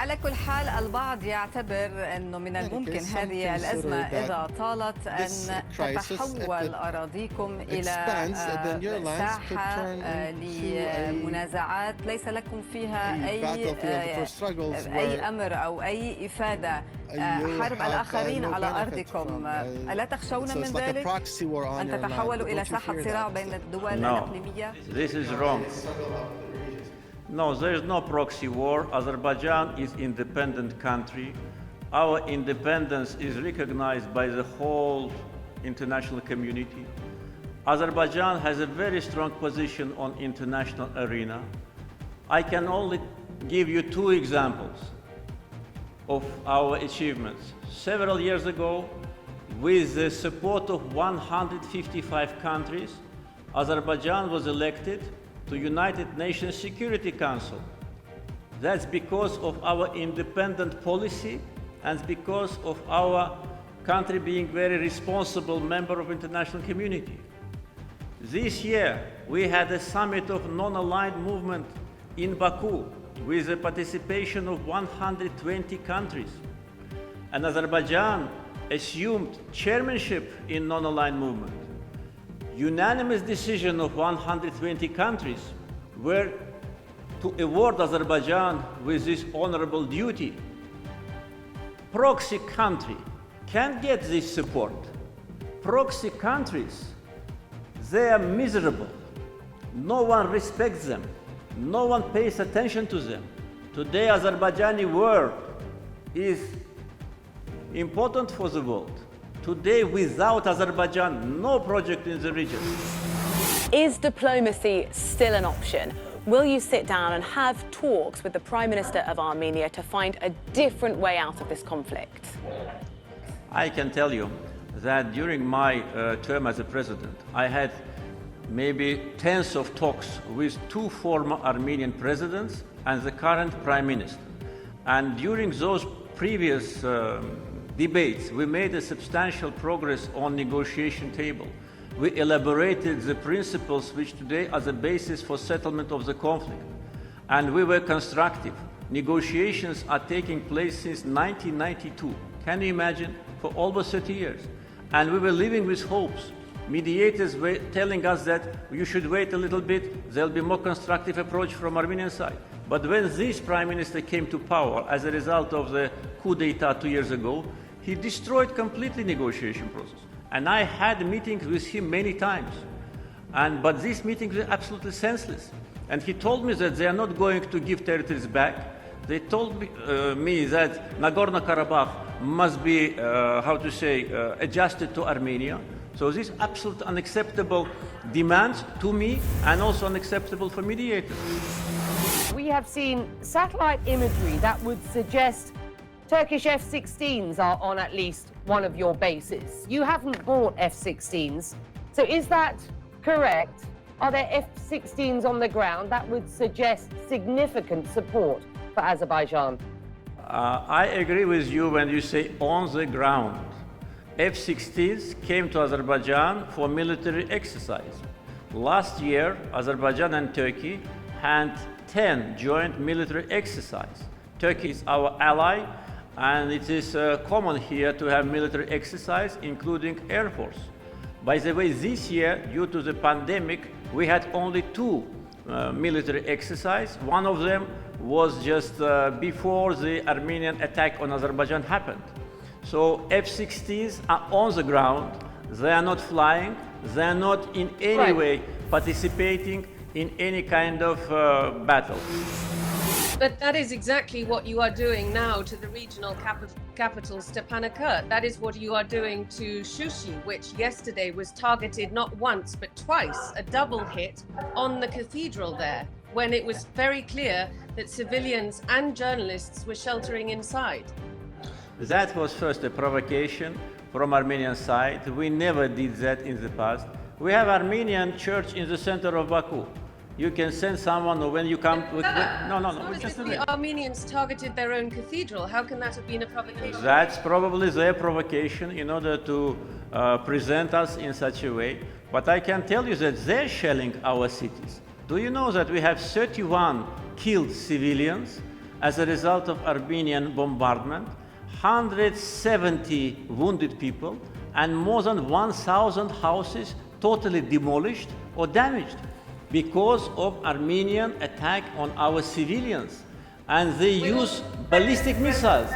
على كل حال البعض يعتبر أنه من الممكن هذه الأزمة إذا طالت أن تتحول أراضيكم إلى ساحة لمنازعات ليس لكم فيها أي أمر أو أي إفادة، حرب الآخرين على أرضكم. ألا تخشون من ذلك أن تتحولوا إلى ساحة صراع بين الدول الإقليمية؟ This is wrong. No, there is no proxy war. Azerbaijan is an independent country. Our independence is recognized by the whole international community. Azerbaijan has a very strong position on international arena. I can only give you two examples of our achievements. Several years ago, with the support of 155 countries, Azerbaijan was elected to United Nations Security Council. That's because of our independent policy and because of our country being very responsible member of international community. This year, we had a summit of non-aligned movement in Baku with the participation of 120 countries. And Azerbaijan assumed chairmanship in non-aligned movement. Unanimous decision of 120 countries were to award Azerbaijan with this honorable duty. Proxy country can't get this support. Proxy countries, they are miserable. No one respects them. No one pays attention to them. Today, Azerbaijani word is important for the world. Today, without Azerbaijan, no project in the region. Is diplomacy still an option? Will you sit down and have talks with the Prime Minister of Armenia to find a different way out of this conflict? I can tell you that during my term as a president, I had maybe tens of talks with two former Armenian presidents and the current Prime Minister. And during those previous debates, we made a substantial progress on negotiation table. We elaborated the principles which today are the basis for settlement of the conflict. And we were constructive. Negotiations are taking place since 1992. Can you imagine? For almost 30 years. And we were living with hopes. Mediators were telling us that you should wait a little bit, there'll be more constructive approach from Armenian side. But when this Prime Minister came to power as a result of the coup d'etat 2 years ago, he destroyed completely negotiation process. And I had meetings with him many times. But these meetings were absolutely senseless. And he told me that they are not going to give territories back. They told me that Nagorno-Karabakh must be, adjusted to Armenia. So this is absolutely unacceptable demands to me and also unacceptable for mediators. We have seen satellite imagery that would suggest Turkish F-16s are on at least one of your bases. You haven't bought F-16s, so is that correct? Are there F-16s on the ground that would suggest significant support for Azerbaijan? I agree with you when you say on the ground. F-16s came to Azerbaijan for military exercise. Last year, Azerbaijan and Turkey had 10 joint military exercises. Turkey is our ally, and it is common here to have military exercise, including Air Force. By the way, this year, due to the pandemic, we had only 2 military exercises. One of them was just before the Armenian attack on Azerbaijan happened. So F-16s are on the ground, they are not flying, they are not in any way participating in any kind of battle. But that is exactly what you are doing now to the regional capital, Stepanakert. That is what you are doing to Shushi, which yesterday was targeted not once but twice, a double hit on the cathedral there, when it was very clear that civilians and journalists were sheltering inside. That was first a provocation from Armenian side. We never did that in the past. We have Armenian church in the center of Baku. You can send someone, or when you come... The Armenians targeted their own cathedral. How can that have been a provocation? That's probably their provocation in order to present us in such a way. But I can tell you that they're shelling our cities. Do you know that we have 31 killed civilians as a result of Armenian bombardment, 170 wounded people, and more than 1,000 houses totally demolished or damaged because of Armenian attack on our civilians. And they use ballistic missiles.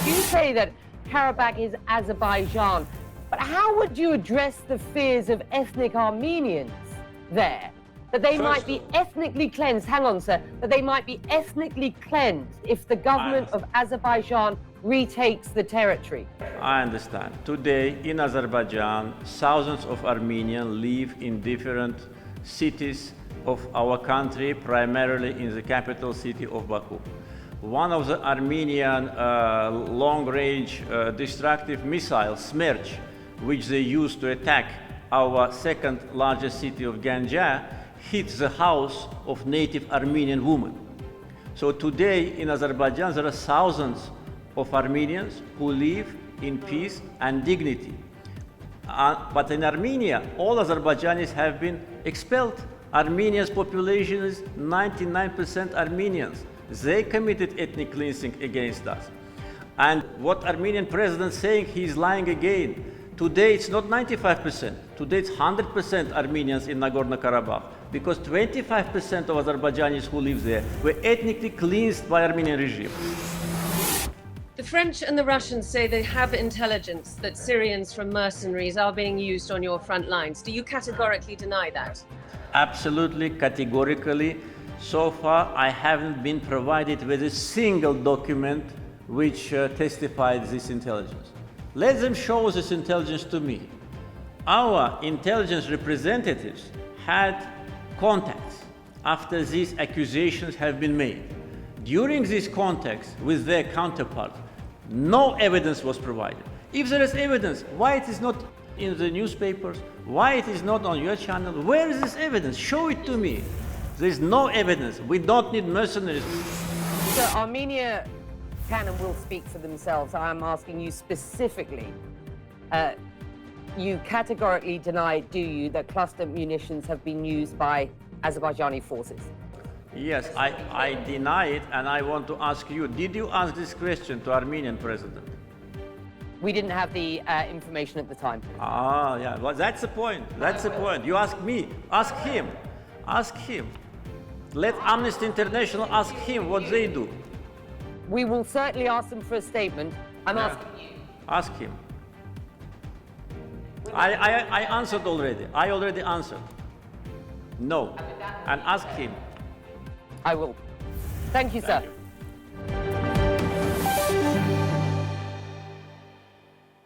You say that Karabakh is Azerbaijan, but how would you address the fears of ethnic Armenians there? That they might be ethnically cleansed, hang on sir, that they might be ethnically cleansed if the government of Azerbaijan retakes the territory? I understand. Today in Azerbaijan, thousands of Armenians live in different cities of our country, primarily in the capital city of Baku. One of the Armenian long-range destructive missiles, Smerch, which they used to attack our second largest city of Ganja, hit the house of native Armenian women. So today in Azerbaijan there are thousands of Armenians who live in peace and dignity. But in Armenia, all Azerbaijanis have been expelled. Armenia's population is 99% Armenians. They committed ethnic cleansing against us. And what Armenian president is saying, he's lying again. Today it's not 95%, today it's 100% Armenians in Nagorno-Karabakh, because 25% of Azerbaijanis who live there were ethnically cleansed by Armenian regime. The French and the Russians say they have intelligence that Syrians from mercenaries are being used on your front lines. Do you categorically deny that? Absolutely, categorically. So far, I haven't been provided with a single document which testified this intelligence. Let them show this intelligence to me. Our intelligence representatives had contacts after these accusations have been made. During these contacts with their counterparts, no evidence was provided. If there is evidence, why it is not in the newspapers? Why it is not on your channel? Where is this evidence? Show it to me. There is no evidence. We don't need mercenaries. So Armenia can and will speak for themselves. I'm asking you specifically. You categorically deny, do you, that cluster munitions have been used by Azerbaijani forces? Yes, I deny it, and I want to ask you, did you ask this question to Armenian president? We didn't have the information at the time. Ah, yeah, well, that's the point. That's the point. You ask me, ask him. Ask him. Let Amnesty International ask him what they do. We will certainly ask them for a statement. I'm asking you. Ask him. I answered already. I already answered. No. And ask him. I will. Thank you, sir. Thank you.